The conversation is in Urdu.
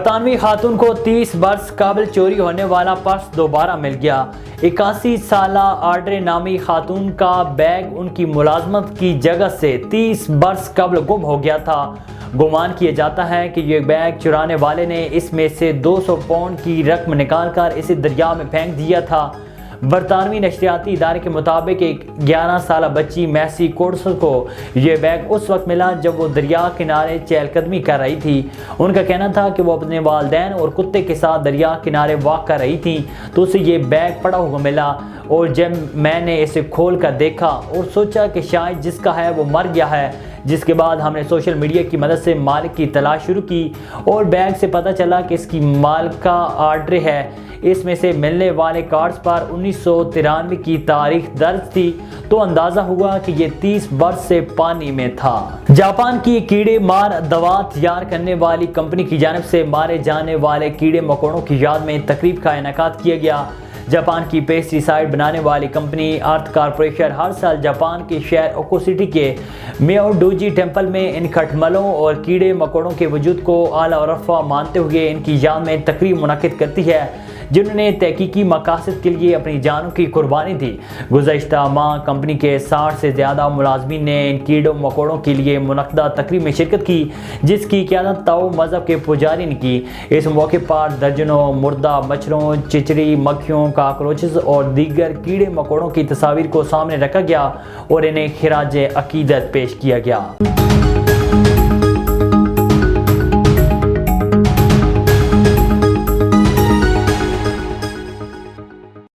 برطانوی خاتون کو 30 برس قبل چوری ہونے والا پرس دوبارہ مل گیا۔ 81 سالہ آڈرے نامی خاتون کا بیگ ان کی ملازمت کی جگہ سے 30 برس قبل گم ہو گیا تھا۔ گمان کیا جاتا ہے کہ یہ بیگ چرانے والے نے اس میں سے 200 پاؤنڈ کی رقم نکال کر اسے دریا میں پھینک دیا تھا۔ برطانوی نشریاتی ادارے کے مطابق ایک 11 سالہ بچی میسی کوڈسل کو یہ بیگ اس وقت ملا جب وہ دریا کنارے چہل قدمی کر رہی تھی۔ ان کا کہنا تھا کہ وہ اپنے والدین اور کتے کے ساتھ دریا کنارے واک کر رہی تھی تو اسے یہ بیگ پڑا ہوا ملا، اور جب میں نے اسے کھول کر دیکھا اور سوچا کہ شاید جس کا ہے وہ مر گیا ہے، جس کے بعد ہم نے سوشل میڈیا کی مدد سے مالک کی تلاش شروع کی اور بیگ سے پتہ چلا کہ اس کی مالکہ آڈرے ہے۔ اس میں سے ملنے والے کارڈز پر 1993 کی تاریخ درج تھی، تو اندازہ ہوا کہ یہ 30 برس سے پانی میں تھا۔ جاپان کی کیڑے مار دوا تیار کرنے والی کمپنی کی جانب سے مارے جانے والے کیڑے مکوڑوں کی یاد میں تقریب کا انعقاد کیا گیا۔ جاپان کی پیسٹی سائیڈ بنانے والی کمپنی ارتھ کارپوریشن ہر سال جاپان کے شہر اوکو سٹی کے میو ڈوجی ٹیمپل میں ان کھٹملوں اور کیڑے مکوڑوں کے وجود کو اعلیٰ اور رفع مانتے ہوئے ان کی یاد میں تقریب منعقد کرتی ہے، جنہوں نے تحقیقی مقاصد کے لیے اپنی جانوں کی قربانی دی۔ گزشتہ ماہ کمپنی کے 60 سے زیادہ ملازمین نے ان کیڑوں مکوڑوں کے لیے منعقدہ تقریب میں شرکت کی، جس کی قیادت تاؤ مذہب کے پجاری نے کی۔ اس موقع پر درجنوں مردہ مچھروں، چچڑی، مکھیوں، کاکروچز اور دیگر کیڑے مکوڑوں کی تصاویر کو سامنے رکھا گیا اور انہیں خراج عقیدت پیش کیا گیا۔